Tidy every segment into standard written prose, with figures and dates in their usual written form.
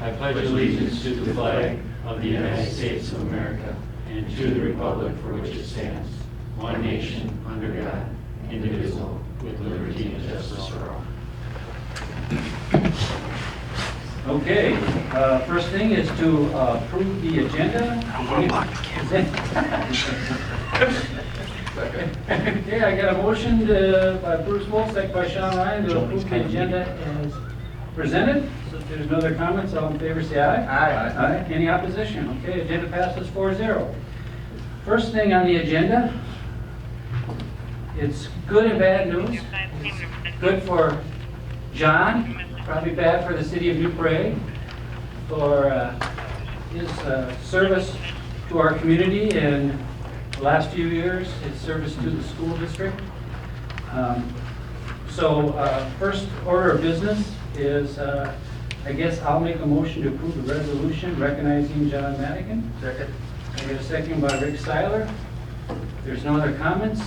I pledge allegiance to the flag of the United States of America and to the republic for which it stands, one nation, under God, indivisible, with liberty and justice for all. Okay, first thing is to approve the agenda. Okay, I got a motion by Bruce Wolf, second by Sean Ryan, to approve the agenda as presented. So if there's no other comments, all in favor say aye. Aye. Aye. Any opposition? Okay, agenda passes 4-0. First thing on the agenda, it's good and bad news. It's good for John, probably bad for the city of New Prague, for his service to our community in the last few years, his service to the school district. First order of business is, I guess I'll make a motion to approve the resolution recognizing John Madigan. Second. I get a second by Rick Seiler. If there's no other comments,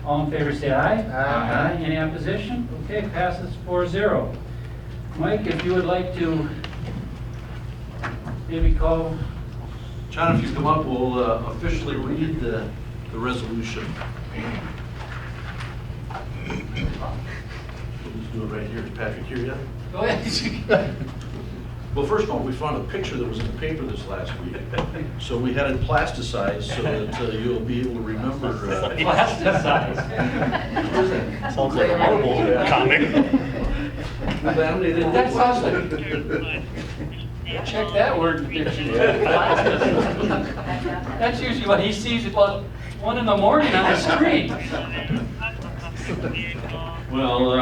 all in favor say aye. Aye. Any opposition? Okay, passes 4-0. Mike, if you would like to maybe call. John, if you come up, we'll officially read the resolution. We'll just do it right here. Is Patrick here yet? Go ahead. Well, first of all, we found a picture that was in the paper this last week. So we had it plasticized so that you'll be able to remember. Plasticized. Sounds like a Marvel comic. Laminated. That sounds like. Check that word dictionary. That's usually what he sees about 1 in the morning on the street. Well,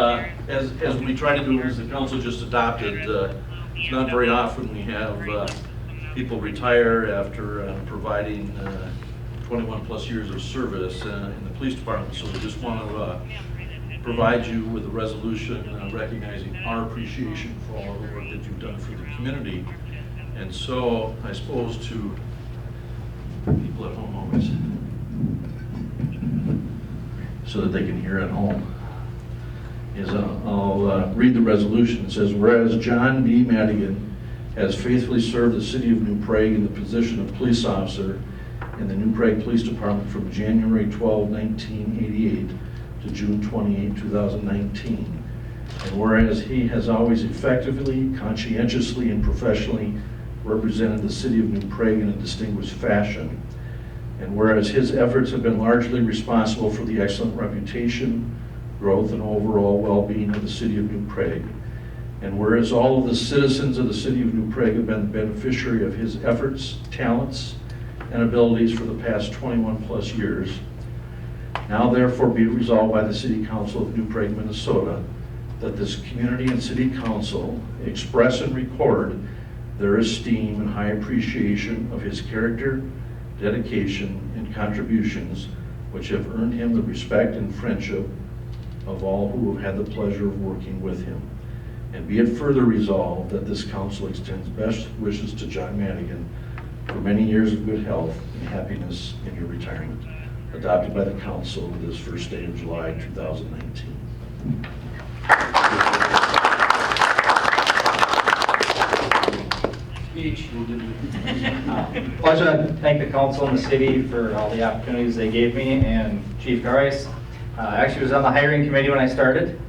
as we try to do, as the council just adopted, it's not very often we have people retire after providing 21 plus years of service in the police department. So we just want to provide you with a resolution recognizing our appreciation for all the work that you've done for the community. And so I suppose to people at home always, so that they can hear at home, is I'll read the resolution. It says, whereas John B. Madigan has faithfully served the city of New Prague in the position of police officer in the New Prague Police Department from January 12, 1988 to June 28, 2019. And whereas he has always effectively, conscientiously, and professionally represented the city of New Prague in a distinguished fashion. And whereas his efforts have been largely responsible for the excellent reputation, growth, and overall well-being of the city of New Prague. And whereas all of the citizens of the city of New Prague have been the beneficiary of his efforts, talents, and abilities for the past 21 plus years, now therefore be resolved by the City Council of New Prague, Minnesota, that this community and city council express and record their esteem and high appreciation of his character, dedication, and contributions, which have earned him the respect and friendship of all who have had the pleasure of working with him. And be it further resolved that this council extends best wishes to John Madigan for many years of good health and happiness in your retirement. Adopted by the council this first day of July 2019. Speech. I should thank the council and the city for all the opportunities they gave me, and Chief Gareis. Actually was on the hiring committee when I started,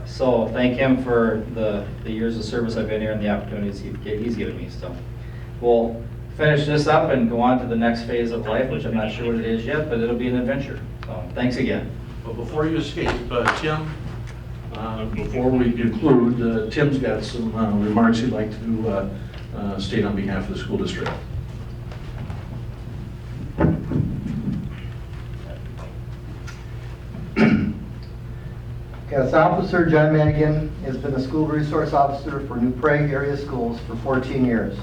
so thank him for the years of service I've been here and the opportunities he's given me. So we'll finish this up and go on to the next phase of life, which I'm not sure what it is yet, but it'll be an adventure. So thanks again. But before you escape, Tim, before we conclude, Tim's got some remarks he'd like to state on behalf of the school district. As officer, John Madigan has been the school resource officer for New Prague area schools for 14 years.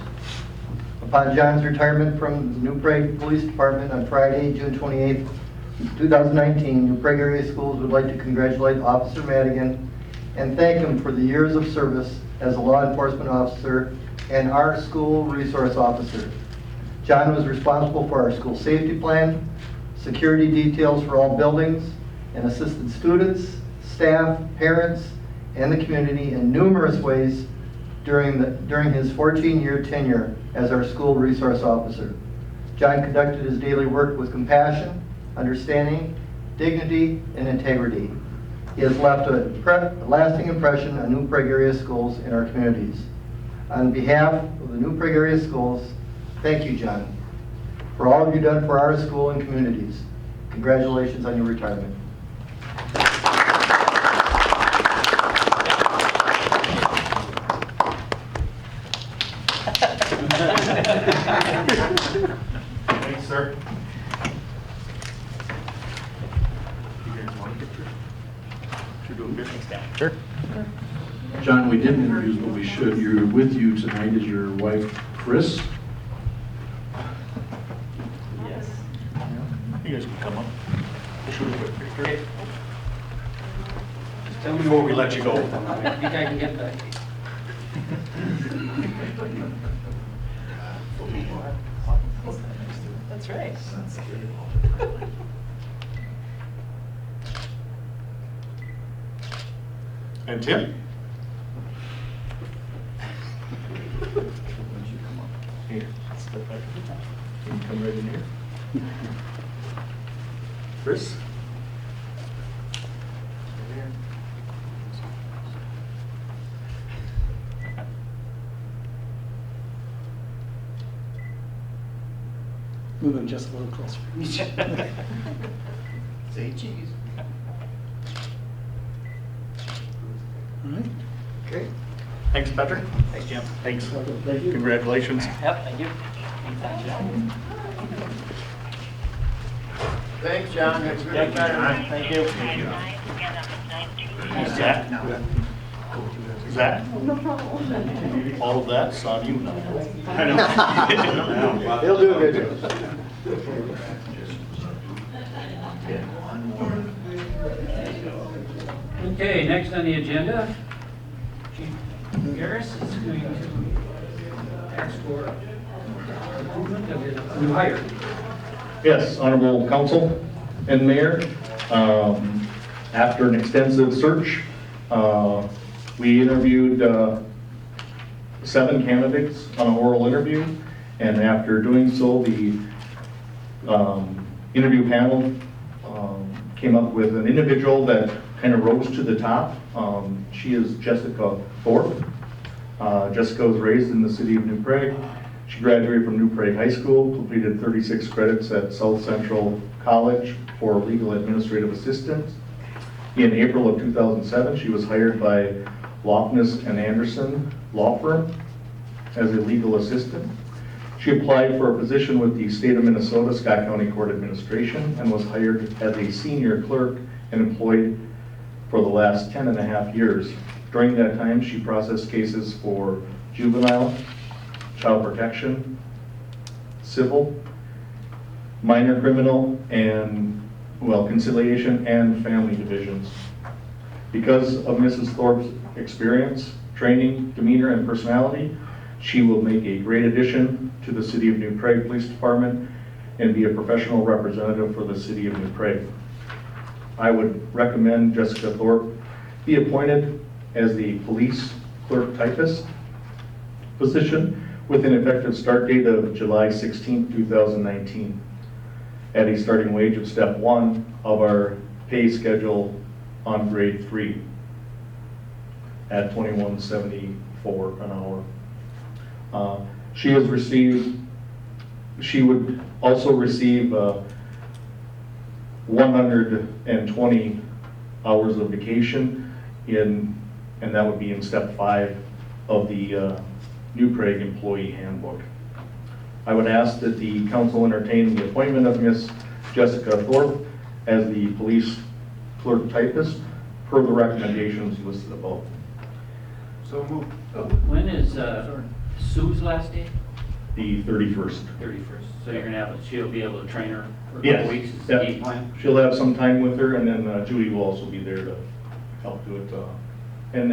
Upon John's retirement from the New Prague Police Department on Friday, June 28, 2019, New Prague area schools would like to congratulate Officer Madigan and thank him for the years of service as a law enforcement officer and our school resource officer. John was responsible for our school safety plan, security details for all buildings, and assisted students, staff, parents, and the community in numerous ways during his 14-year tenure as our school resource officer. John conducted his daily work with compassion, understanding, dignity, and integrity. He has left a lasting impression on New Prague area schools and our communities. On behalf of the New Prague area schools, thank you, John, for all you've done for our school and communities. Congratulations on your retirement. Thanks, sir. Should do a business down. Sure. John, we didn't introduce, but we should. You're with you tonight is your wife, Chris. Yes. You guys can come up. Shoot a quick picture. Before we let you go. I think I can get that. That's right. And Tim? Here, step back. You can come right in here. Chris? Moving just a little closer. Say cheese. All right. Okay. Thanks, Patrick. Thanks, Jim. Thanks. Thank you. Congratulations. Yep, thank you. Thanks, John. Thank you, John. Thank you. Zach? Zach? No problem. All of that's on you now. I know. He'll do a good job. Okay, next on the agenda, Chief Gareis is going to ask for approval of his new hire. Yes, Honorable Council and Mayor, after an extensive search, we interviewed 7 candidates on an oral interview, and after doing so, the interview panel came up with an individual that kind of rose to the top. She is Jessica Thorp. Jessica was raised in the city of New Prague. She graduated from New Prague High School, completed 36 credits at South Central College for legal administrative assistant. In April of 2007, she was hired by Lofness and Anderson Law Firm as a legal assistant. She applied for a position with the state of Minnesota Scott County Court Administration and was hired as a senior clerk and employed for the last 10.5 years. During that time, she processed cases for juvenile, child protection, civil, minor criminal, and, well, conciliation and family divisions. Because of Mrs. Thorpe's experience, training, demeanor, and personality, she will make a great addition to the City of New Prague Police Department and be a professional representative for the City of New Prague. I would recommend Jessica Thorpe be appointed as the police clerk typist position with an effective start date of July 16, 2019, at a starting wage of step 1 of our pay schedule on grade 3 at $21.74 an hour. She would also receive 120 hours of vacation and that would be in step 5 of the New Prague Employee Handbook. I would ask that the council entertain the appointment of Ms. Jessica Thorpe as the police clerk typist per the recommendations listed above. So moved. When is Sue's last day? The 31st. 31st. So you're gonna have, she'll be able to train her for a Yes. couple weeks, is the Yep. game plan? She'll have some time with her, and then Judy will also be there to help do it. And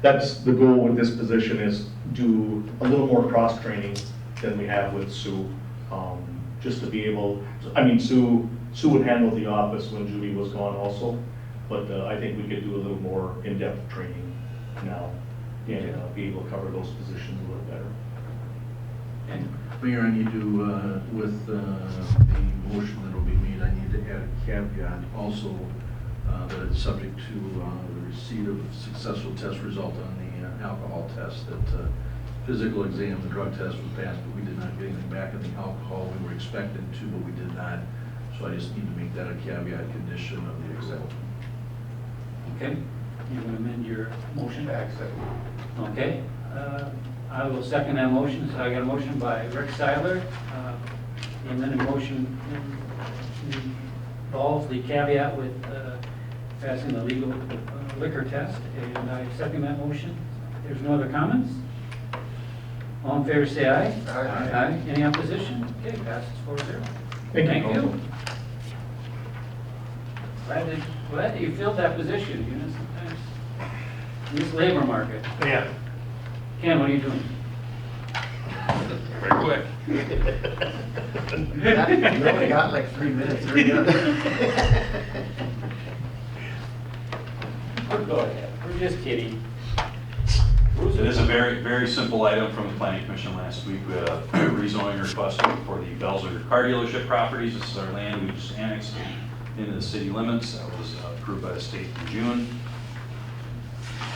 that's the goal with this position, is do a little more cross-training than we have with Sue. Just to be able, I mean, Sue would handle the office when Judy was gone also, but I think we could do a little more in-depth training now and be able to cover those positions a little better. Okay. Mayor, I need to, with the motion that will be made, I need to add a caveat also that it's subject to the receipt of a successful test result on the alcohol test, that physical exam, the drug test was passed, but we did not get anything back on the alcohol. We were expected to, but we did not. So I just need to make that a caveat condition of the exam. Okay, you want to amend your motion? Okay, I will second that motion. So I got a motion by Rick Seiler. The amended motion involves the caveat with passing the legal liquor test, and I second that motion. There's no other comments? All in favor, say aye. Aye. Any opposition? Okay, passes 4-0. Thank you. Glad that you filled that position, you know, sometimes in this labor market. Yeah. Ken, what are you doing? Very quick. You only got like 3 minutes. Hurry up. Go ahead, we're just kidding. It is a very, very simple item from the Planning Commission last week. We had a rezoning request for the Belzer car dealership properties. This is our land we just annexed into the city limits. That was approved by the state in June.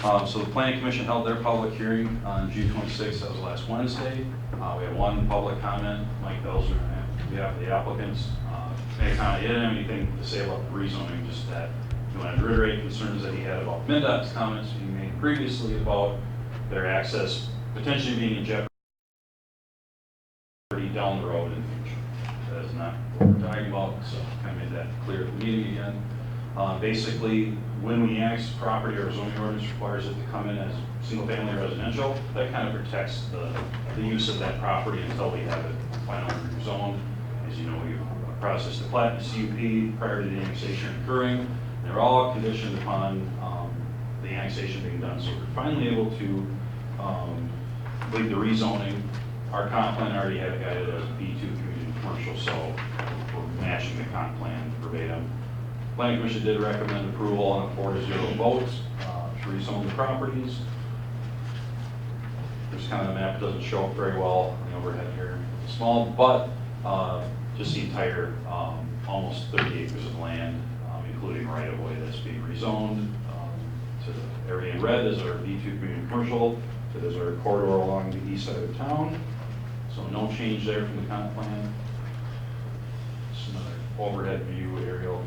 So the Planning Commission held their public hearing on June 26th. That was last Wednesday. We had one public comment, Mike Belzer, on behalf of the applicants. Any comment, he didn't have anything to say about the rezoning, just that he wanted to reiterate concerns that he had about MnDOT's comments he made previously about their access potentially being in jeopardy down the road in the future. That is not what we're talking about, so I made that clear at the meeting again. Basically, when we annex property, our zoning ordinance requires it to come in as single-family residential. That kind of protects the use of that property until we have it finally rezoned. As you know, we've processed the plat and CUP prior to the annexation occurring. They're all conditioned upon the annexation being done. So we're finally able to complete the rezoning. Our comp plan already had it guided as B2 community commercial, so we're matching the comp plan verbatim. Planning Commission did recommend approval on a 4-0 vote to rezone the properties. There's kind of the map, doesn't show up very well on the overhead here. It's small, but just the entire almost 30 acres of land, including right-of-way that's being rezoned. To the area in red is our B2 community commercial. So there's our corridor along the east side of town. So no change there from the comp plan. Just another overhead view aerial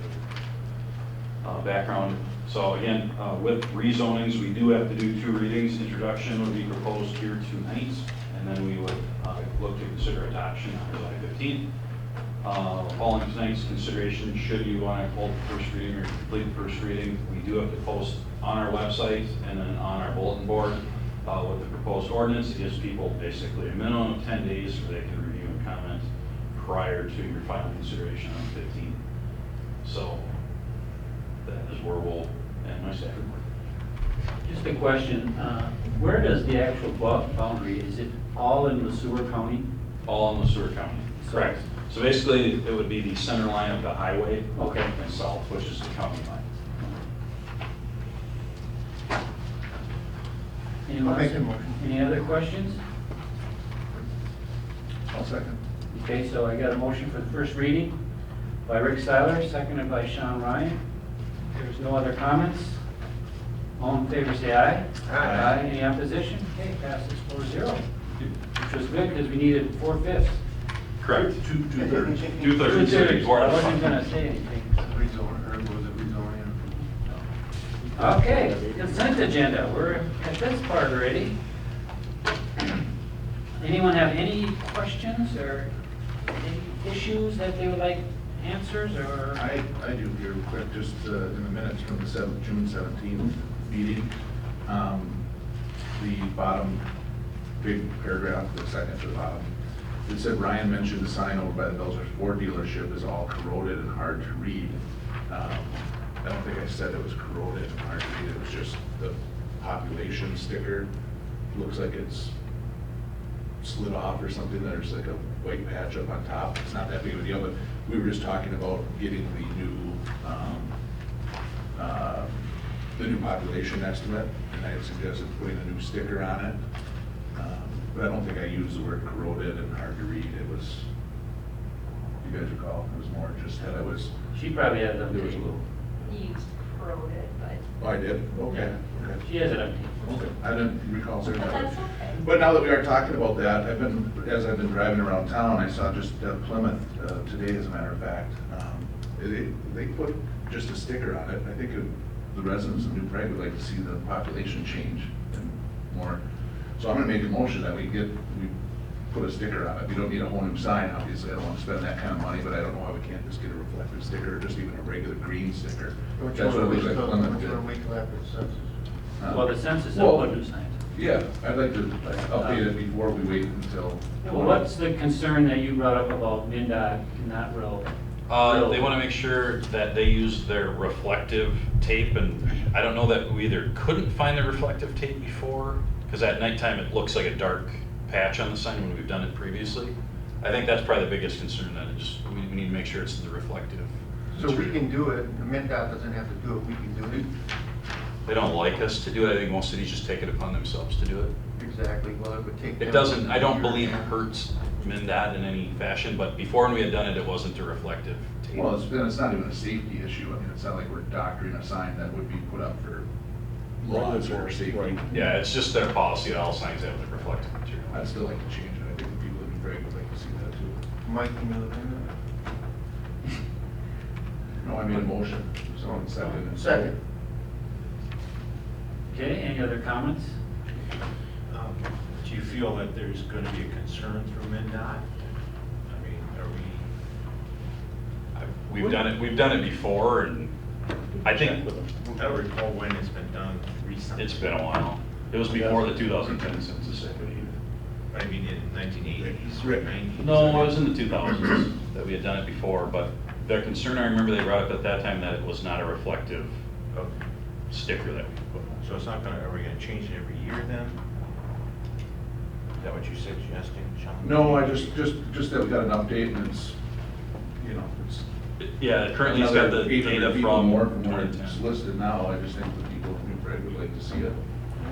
background. So again, with rezonings, we do have to do 2 readings. Introduction would be proposed here tonight, and then we would look to consider adoption on July 15th. Following tonight's consideration, should you want to hold the first reading or complete the first reading, we do have to post on our website and then on our bulletin board with the proposed ordinance. It gives people basically a minimum of 10 days where they can review and comment prior to your final consideration on the 15th. So that is where we'll end my staff report. Just a question, where does the actual boundary, is it all in LeSueur County? All in LeSueur County. Correct. So basically, it would be the center line of the highway. Okay. And south, which is the county line. Anyone I'll make else? the motion. Any other questions? I'll second. Okay, so I got a motion for the first reading by Rick Seiler, seconded by Sean Ryan. There's no other comments. All in favor, say aye. Aye. Any opposition? Okay, passes 4-0, which was good because we needed 4/5. Correct. Two-thirds. 2/3. Two-thirds. I wasn't gonna say anything. Rezone, or was it rezoning? Okay, consent agenda, we're at this part already. Anyone have any questions or any issues that they would like answers, or? I do here real quick, just in the minutes from the June 17th meeting. The bottom big paragraph, the second to the bottom, it said Ryan mentioned the sign over by the Belzer Ford dealership is all corroded and hard to read. I don't think I said it was corroded and hard to read, it was just the population sticker. Looks like it's slid off or something, there's like a white patch up on top. It's not that big of a deal, but we were just talking about getting the new the new population estimate, and I had suggested putting a new sticker on it. But I don't think I used the word corroded and hard to read. It was, you guys recall, it was more just that it was, She probably has them. there was a little, You corroded, but. oh, I did? Okay. Okay. She has it up. Okay. I didn't recall saying But that. that's okay. But now that we are talking about that, as I've been driving around town, I saw just Plymouth today, as a matter of fact. They put just a sticker on it. I think the residents of New Prague would like to see the population change and more. So I'm gonna make a motion that we put a sticker on it. We don't need a whole new sign, obviously. I don't wanna spend that kind of money, but I don't know why we can't just get a reflective sticker or just even a regular green sticker. Which That's what it one looks like Plymouth which did. one wait till after the census? Well, the census Well, will put new signs. Yeah, I'd like to update it before we wait until. Well, what's the concern that you brought up about MinDOT not real? They want to make sure that they use their reflective tape, and I don't know that we either couldn't find the reflective tape before, because at nighttime it looks like a dark patch on the sign when we've done it previously. I think that's probably the biggest concern, that it just, we need to make sure it's the reflective. So we can do it, the MinDOT doesn't have to do it, we can do it. They don't like us to do it. I think most cities just take it upon themselves to do it. Exactly, well, it would take. It them doesn't, I don't a believe it year. hurts MinDOT in any fashion, but before when we had done it, it wasn't a reflective tape. Well, it's not even a safety issue. I mean, it's not like we're doctoring a sign that would be put up for laws or safety. Yeah, it's just their policy that all signs have the reflective material. I'd still like to change it. I think the people in Prague would like to see that too. Mike, can you look into No, I made a motion, someone seconded it? it. Second. Okay, any other comments? Do you feel that there's going to be a concern through MinDOT? I mean, are we? We've done it before, and I think I don't recall when it's been done recently. it's been a while. It was before the 2010 census, I believe. I mean, in 1980s, Right. 90s? No, it was in the 2000s that we had done it before, but their concern, I remember they brought up at that time that it was not a reflective sticker that we put on. So it's not gonna, are we gonna change it every year then? Is that what you're suggesting, Sean? No, I just that we got an update and it's, you know, it's. Yeah, currently it's got the another 800 data people from more where 2010. it's listed now. I just think the people in New Prague would like to see it.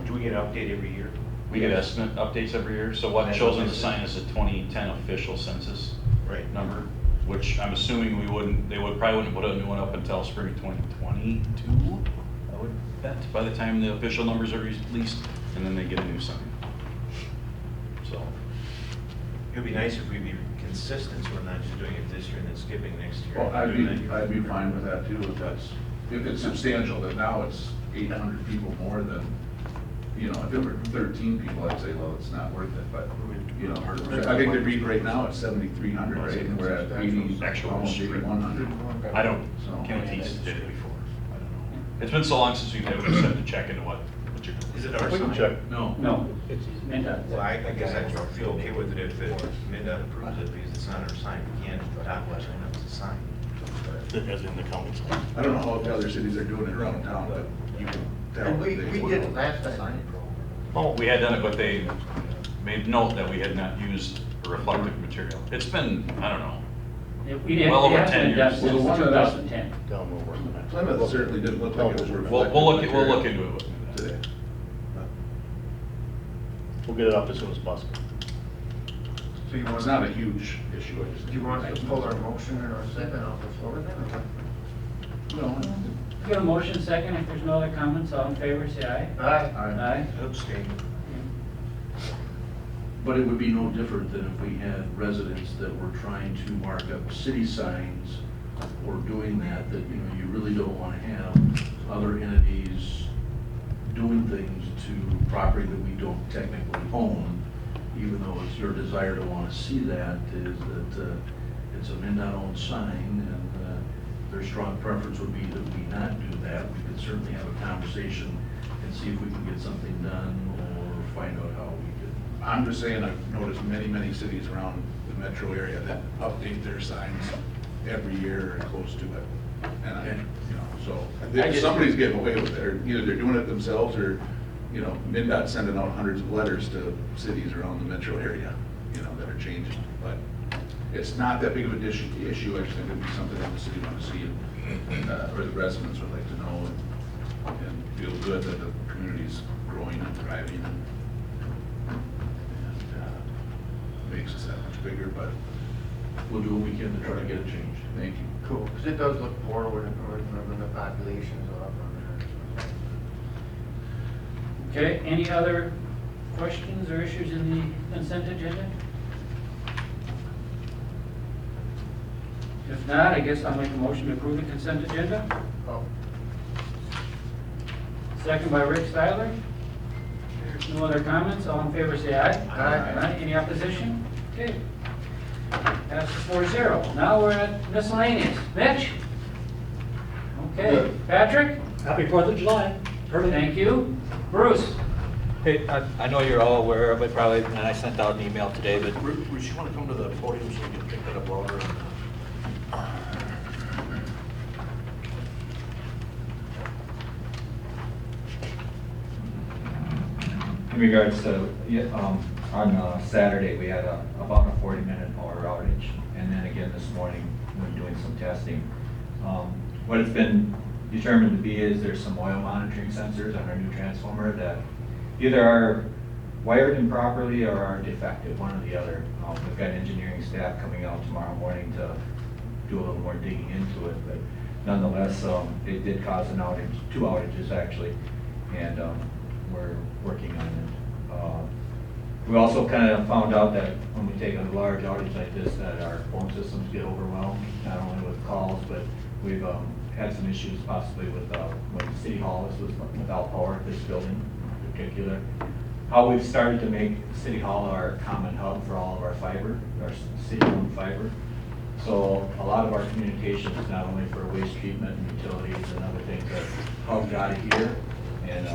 Do we get an update every year? We get estimate updates every year, so what shows on the sign is the 2010 official census Right. number, which I'm assuming probably wouldn't put a new one up until spring of 2022, I would bet, by the time the official numbers are released, and then they get a new sign. So, It would be nice if we'd be consistent, so we're not just doing it this year and then skipping next year. Well, Doing that year. I'd be fine with that too, if it's substantial, that now it's 800 people more than, you know, if it were 13 people, I'd say, well, it's not worth it, but, you know, I think the read right now is 7,300, right, and we're at 80, Actual almost street. 8,100. I don't, So- Counties did it before, I don't know. It's been so long since we've ever had to check into what you're doing. Is it our sign? No. No, it's MinDOT. Well, I guess I'd feel okay with it if MinDOT approves it, because it's not our sign. We can't adopt one, it's a sign. As in the county sign. I don't know how the other cities are doing it around town, but you can tell. And we they- did it last time. Oh, we had done it, but they made note that we had not used a reflective material. It's been, I don't know, Well over 10 years. Well, the Since one that I- 2010. Down lower than that. Plymouth certainly didn't look like it was reflective. we'll look material into it with that. today. We'll get it up as soon as possible. So you want, It's not a huge issue. I just do you want us to pull our motion and our second off the floor then? No. We got a motion second, if there's no other comments, all in favor, say aye. Aye. Aye. Abstain. But it would be no different than if we had residents that were trying to mark up city signs or doing that, you know, you really don't want to have other entities doing things to property that we don't technically own, even though it's your desire to want to see that, is that it's a MinDOT-owned sign, and their strong preference would be that we not do that. We could certainly have a conversation and see if we can get something done or find out how we could. I'm just saying, I've noticed many cities around the metro area that update their signs every year or close to it. And I, you know, so if somebody's getting away with it, or either they're doing it themselves or, you know, MinDOT sending out hundreds of letters to cities around the metro area, you know, that are changing. But it's not that big of a issue. I just think it'd be something that the city want to see, or the residents would like to know. and feel good that the community's growing and thriving and makes us that much bigger, but we'll do what we can to try to get it changed. Thank you. Cool, because it does look poor when the population's up. Okay, any other questions or issues in the consent agenda? If not, I guess I'll make a motion to approve the consent agenda. Oh, Second by Rick Styler. There's no other comments. All in favor, say aye. Aye. Any opposition? Okay. Passes 4-0. Now we're at miscellaneous. Mitch? Okay. Patrick? Happy 4th of July. Early. Thank you. Bruce? Hey, I know you're all aware of it probably, and I sent out an email today, but Bruce, you want to come to the podium so we can pick that up louder? In regards to, on Saturday, we had about a 40-minute power outage, and then again this morning when doing some testing. What it's been determined to be is there's some oil monitoring sensors on our new transformer that either are wired improperly or are defective, one or the other. We've got engineering staff coming out tomorrow morning to do a little more digging into it, but nonetheless, it did cause an outage, 2 outages actually, and we're working on it. We also kind of found out that when we take a large outage like this, that our phone systems get overwhelmed, not only with calls, but we've had some issues possibly with when City Hall was without power, this building in particular. How we've started to make City Hall our common hub for all of our fiber, our city-owned fiber. So a lot of our communications, not only for waste treatment and utilities and other things, are hubbed out of here. And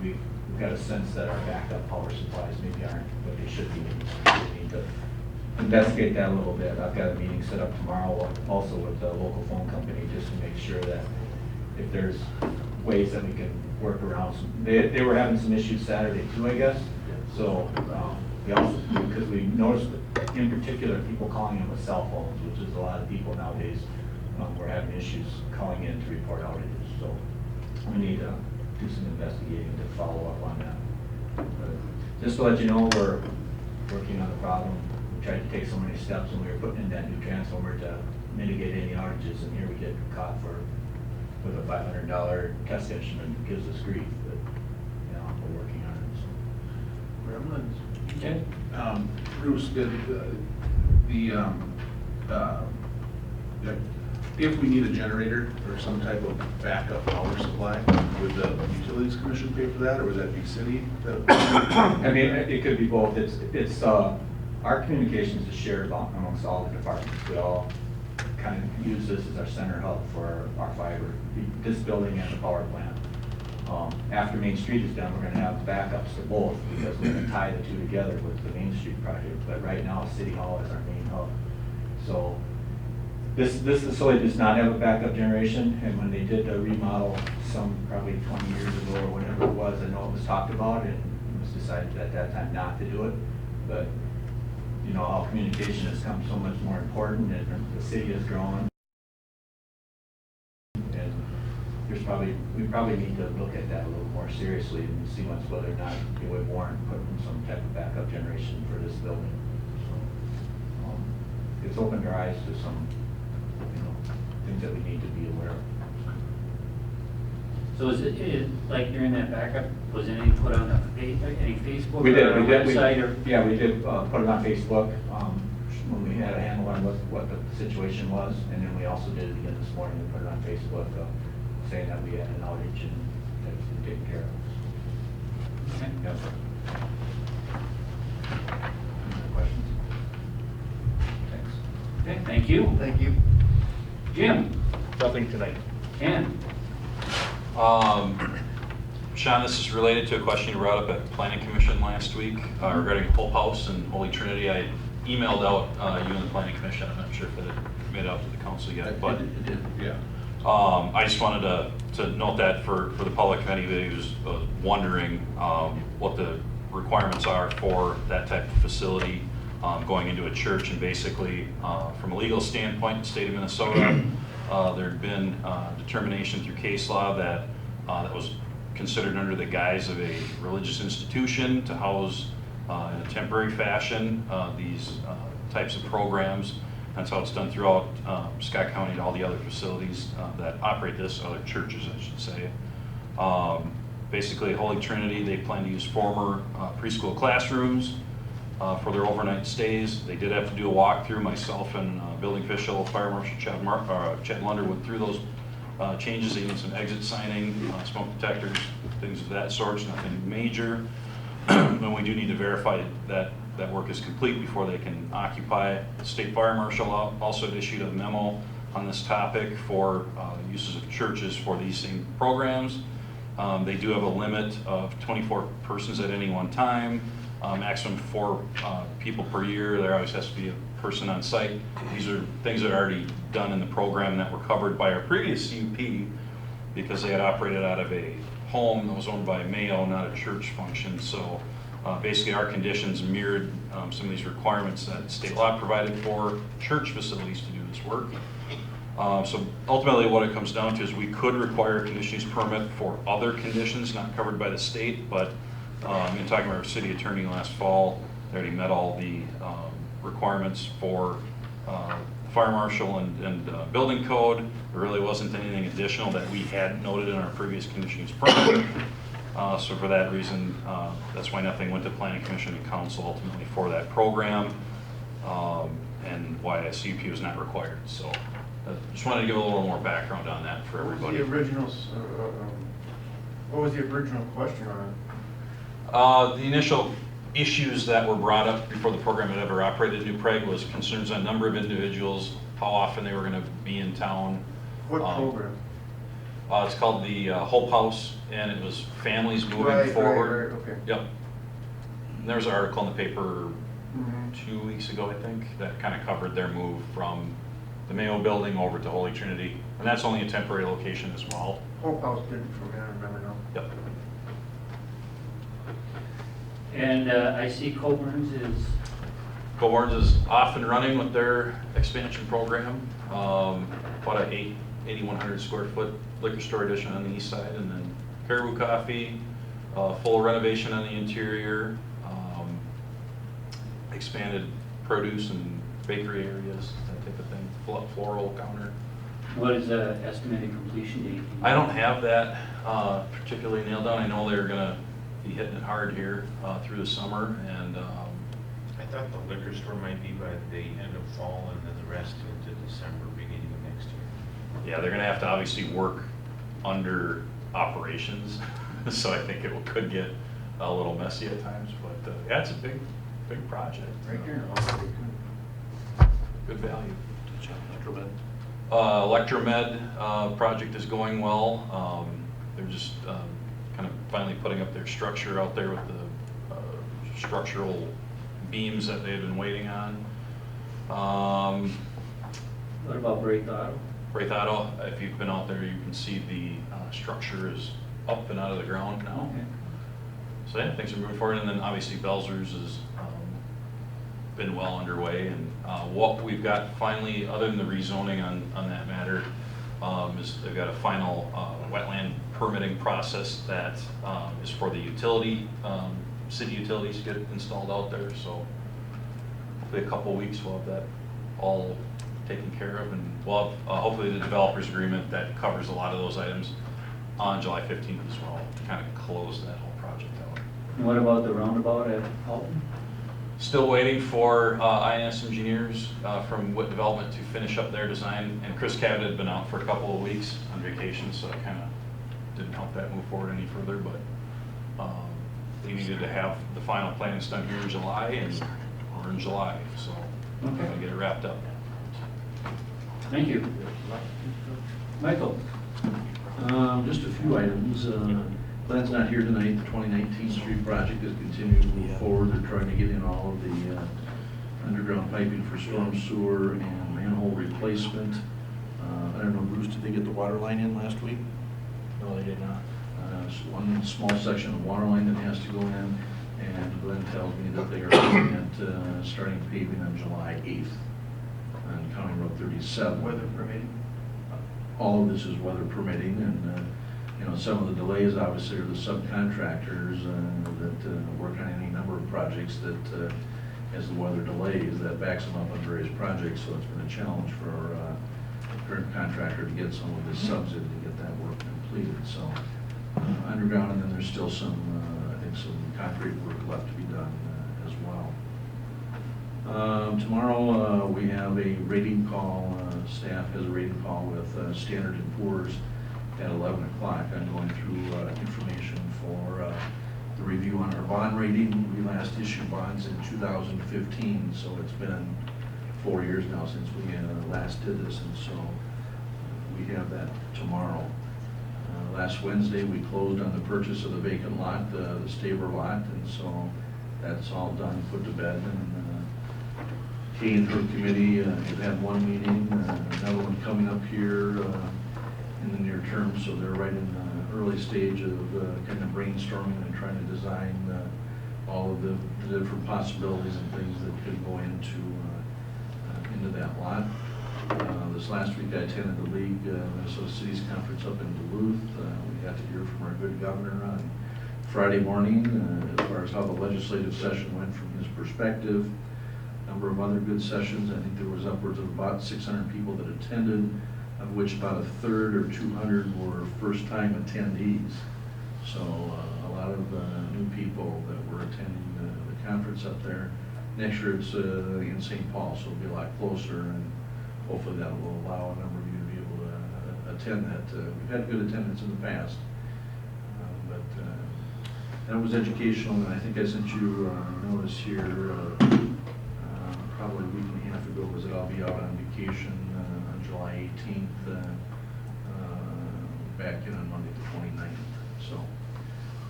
we've got a sense that our backup power supplies maybe aren't what they should be. We need to investigate that a little bit. I've got a meeting set up tomorrow also with the local phone company just to make sure that if there's ways that we can work around some, they were having some issues Saturday too, I guess. So we also, because we noticed that in particular people calling in with cell phones, which is a lot of people nowadays, we're having issues calling in to report outages. So we need to do some investigating to follow up on that. But just to let you know, we're working on the problem. We tried to take so many steps when we were putting in that new transformer to mitigate any outages, and here we get caught with a $500 test instrument that gives us grief. But we're working on it. So. Gremlins. Okay. Bruce, if we need a generator or some type of backup power supply, would the Utilities Commission pay for that, or would that be city? I mean, it could be both. It's our communications is shared amongst all the departments. We all kind of use this as our center hub for our fiber, this building and the power plant. After Main Street is done, we're going to have backups to both because we're going to tie the two together with the Main Street project. But right now, City Hall is our main hub. So this facility does not have a backup generation, and when they did the remodel some probably 20 years ago or whatever it was, I know it was talked about and it was decided at that time not to do it. But you know, how communication has come so much more important, and the city has grown. And we probably need to look at that a little more seriously and see whether or not it would warrant putting some type of backup generation for this building. So, it's opened our eyes to some, things that we need to be aware of. So is it like during that backup, was anything put on any Facebook We did. or website? Yeah, we did put it on Facebook when we had a handle on what the situation was, and then we also did it again this morning. We put it on Facebook saying that we had an outage and that it's been taken care of. Okay. Yep. Any other questions? Thanks. Okay, thank you. thank you. Jim? Nothing tonight. Ken? Sean, this is related to a question you brought up at Planning Commission last week regarding Hope House and Holy Trinity. I emailed out you and the Planning Commission. I'm not sure if it had made it out to the council yet, but It did, yeah. I just wanted to note that for the public, if anybody who's wondering what the requirements are for that type of facility going into a church. And basically, from a legal standpoint in the state of Minnesota, there had been determination through case law that that was considered under the guise of a religious institution to house in a temporary fashion these types of programs. That's how it's done throughout Scott County and all the other facilities that operate this, other churches, I should say. Basically, Holy Trinity, they plan to use former preschool classrooms for their overnight stays. They did have to do a walkthrough. Myself and building official, Fire Marshal Chad Lunder went through those changes. They need some exit signing, smoke detectors, things of that sort, nothing major. And we do need to verify that that work is complete before they can occupy. The State Fire Marshal also had issued a memo on this topic for uses of churches for these same programs. They do have a limit of 24 persons at any one time, maximum 4 people per year. There always has to be a person on site. These are things that are already done in the program that were covered by our previous CUP because they had operated out of a home that was owned by Mayo, not a church function. So basically our conditions mirrored some of these requirements that state law provided for church facilities to do this work. So ultimately what it comes down to is we could require a conditional use permit for other conditions not covered by the state, but in talking to our city attorney last fall, they already met all the requirements for fire marshal and building code. There really wasn't anything additional that we had noted in our previous conditional use permit. So for that reason, that's why nothing went to planning commission and council ultimately for that program, and why a CUP was not required. So just wanted to give a little more background on that for everybody. What was the original question on it? The initial issues that were brought up before the program had ever operated in New Prague was concerns on number of individuals, how often they were going to be in town. What program? It's called the Hope House, and it was families moving forward. Right, okay. Yep. And there was an article in the paper 2 weeks ago, I think, that kind of covered their move from the Mayo building over to Holy Trinity, and that's only a temporary location as well. Hope House did it for me, I remember now. Yep. And I see Coburn's is, Coburn's is off and running with their expansion program. About a 8,100 square foot liquor store addition on the east side, and then Caribou Coffee, full renovation on the interior, expanded produce and bakery areas, that type of thing, floral counter. what is the estimated completion date? I don't have that particularly nailed down. I know they're gonna be hitting it hard here through the summer, and I thought the liquor store might be by the end of fall and then the rest into December, beginning of next year. yeah, they're gonna have to obviously work under operations, so I think it could get a little messy at times, but yeah, it's a big project. Right there, already Good value. Electromed project is going well. They're just kind of finally putting up their structure out there with the structural beams that they've been waiting on. What about Break Auto? Wraith Auto, if you've been out there, you can see the structure is up and out of the ground now. Okay. So yeah, things are moving forward, and then obviously Belzer's has been well underway, and what we've got finally, other than the rezoning on that matter, is they've got a final wetland permitting process that is for the utility, city utilities to get installed out there, so hopefully a couple weeks we'll have that all taken care of, and we'll have hopefully the developer's agreement that covers a lot of those items on July 15th as well, to kind of close that whole project out. And what about the roundabout at Alton? Still waiting for INS engineers from Witt Development to finish up their design, and Chris Cabot had been out for a couple of weeks on vacation, so it kind of didn't help that move forward any further, but we needed to have the final plans done here in July, and we're in July, so we're going to get it wrapped up. Thank you. Michael? Just a few items. Glenn's not here tonight. The 2019 street project is continuing to move forward. They're trying to get in all of the underground piping for storm sewer and manhole replacement. I don't know, Bruce, did they get the water line in last week? No, they did not. So one small section of water line that has to go in, and Glenn tells me that they are looking at starting paving on July 8th on County Road 37. Weather permitting? All of this is weather permitting, and You know, some of the delays obviously are the subcontractors that work on any number of projects that, as the weather delays, that backs them up on various projects. So it's been a challenge for our current contractor to get some of his subs in to get that work completed. So underground, and then there's still some, I think, some concrete work left to be done as well. Tomorrow we have a rating call. Staff has a rating call with Standard & Poor's at 11 o'clock. I'm going through information for the review on our bond rating. We last issued bonds in 2015, so it's been 4 years now since we last did this, and so we have that tomorrow. Last Wednesday, we closed on the purchase of the vacant lot, the Staber lot, and so that's all done, put to bed. And Kay and her committee have had one meeting, another one coming up here in the near term, so they're right in the early stage of kind of brainstorming and trying to design all of the different possibilities and things that could go into that lot. This last week I attended the League Minnesota Cities Conference up in Duluth. We got to hear from our good governor on Friday morning as far as how the legislative session went from his perspective. A number of other good sessions. I think there was upwards of about 600 people that attended, of which about a third or 200 were first-time attendees. So a lot of new people that were attending the conference up there. Next year it's in St. Paul, so it'll be a lot closer, and hopefully that will allow a number of you to be able to attend that. We've had good attendance in the past, but that was educational, and I think I sent you a notice here probably a week and a half ago, was that I'll be out on vacation on July 18th, back in on Monday the 29th. So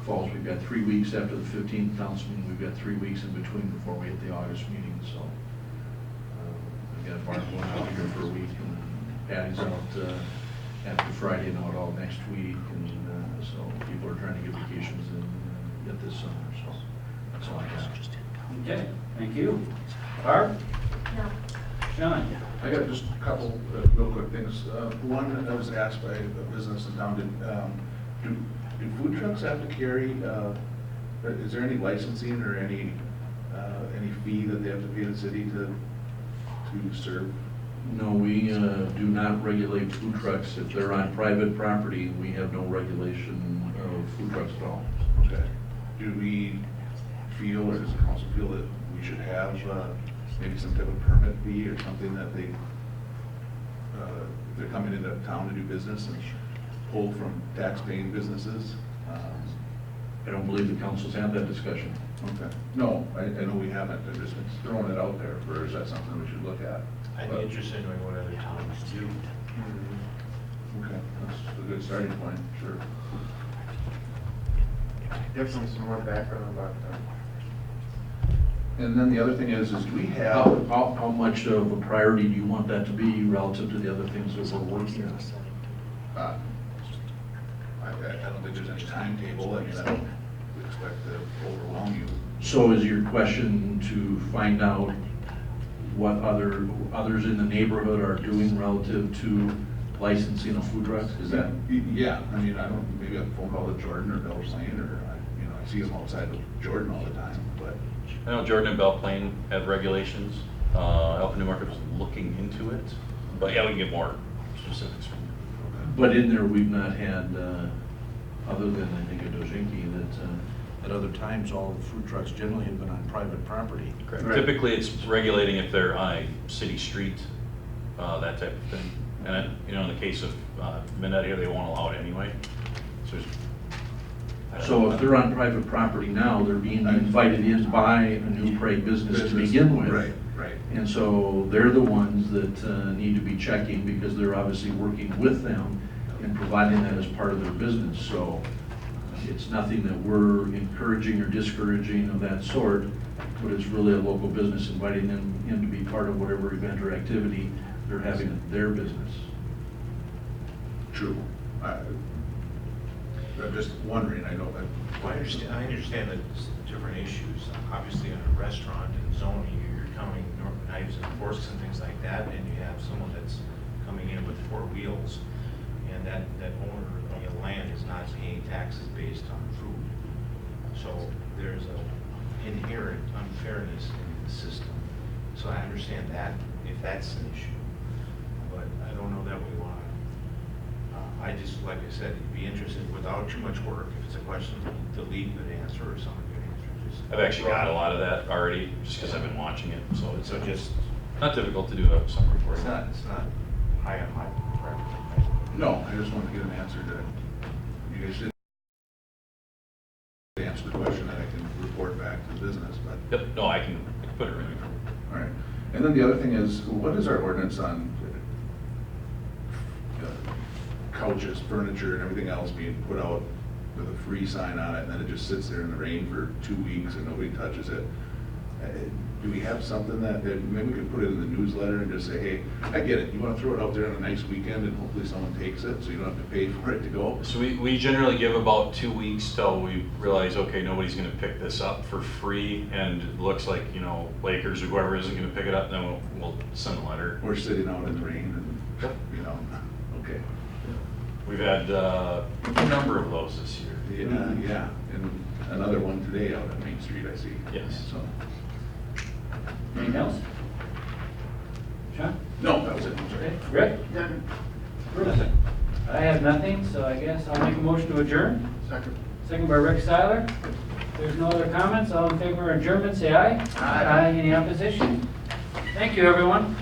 falls, we've got 3 weeks after the 15th council meeting. We've got 3 weeks in between before we hit the August meeting. So I've got Bart going out here for a week, and Patty's out after Friday and out all next week, and so people are trying to get vacations and get this summer. So that's all I got. Okay, thank you. Barb? No. Sean? I got just a couple real quick things. One, I was asked by a business in town, do food trucks have to carry, is there any licensing or any fee that they have to pay the city to serve? No, we do not regulate food trucks. If they're on private property, we have no regulation of food trucks at all. Okay. Do we feel, or does the council feel that we should have maybe some type of permit fee or something that they, if they're coming into town to do business and pull from tax-paying businesses? I don't believe the council's had that discussion. Okay. No, I know we haven't. I'm just throwing it out there. For is that something we should look at? I'd be interested in knowing what other towns do. Okay, that's a good starting point, sure. Give them some more background about that. And then the other thing is do we have... How much of a priority do you want that to be relative to the other things that we're working on? I don't think there's any timetable. I mean, I don't expect to overwhelm you. So is your question to find out what others in the neighborhood are doing relative to licensing of food trucks? Is that? Yeah, I mean, I don't, maybe a phone call to Jordan or Bell Plain, or, I see them outside of Jordan all the time, but. I know Jordan and Belle Plaine have regulations. Alpha New Market was looking into it, but yeah, we can get more specifics from you. But in there, we've not had, other than I think a Dojinki, that at other times, all the food trucks generally have been on private property. Correct. Right. Typically, it's regulating if they're on a city street, that type of thing. And, in the case of Minette here, they won't allow it anyway. So if they're on private property now, they're being invited in by a New Prague business to begin with. Right. And so they're the ones that need to be checking, because they're obviously working with them and providing that as part of their business. So it's nothing that we're encouraging or discouraging of that sort, but it's really a local business inviting them in to be part of whatever event or activity they're having at their business. True. I'm just wondering, I know. Well, I understand that it's different issues. Obviously, in a restaurant and zoning, you're counting knives and forks and things like that, and you have someone that's coming in with 4 wheels, and that owner, land is not paying taxes based on food. So there's an inherent unfairness in the system. So I understand that, if that's an issue. But I don't know that we want to, I just, like I said, be interested without too much work. If it's a question to lead good answer or something good answer, just. I've actually got a lot of that already, just because I've been watching it, so it's So just, not difficult to do a summary report. it's not high on my priority. No, I just wanted to get an answer to, you guys didn't answer the question that I can report back to the business, but. Yep, no, I can put it right here. All right. And then the other thing is, what is our ordinance on couches, furniture, and everything else being put out with a free sign on it, and then it just sits there in the rain for 2 weeks and nobody touches it? Do we have something that maybe we could put it in the newsletter and just say, hey, I get it, you want to throw it out there on a nice weekend and hopefully someone takes it so you don't have to pay for it to go? So we generally give about 2 weeks till we realize, okay, nobody's gonna pick this up for free, and it looks like, you know, Lakers or whoever isn't gonna pick it up, then we'll send a letter. We're sitting out in the rain and, you know, okay. We've had a number of those this year. Yeah, and another one today out on Main Street, I see. Yes. So, Anything else? Sean? no, that was it, I'm sorry. Okay, Rick? Bruce? I have nothing, so I guess I'll make a motion to adjourn. Second. Second by Rick Seiler. If there's no other comments, all in favor of adjournment, say aye. Aye. Any opposition? Thank you, everyone.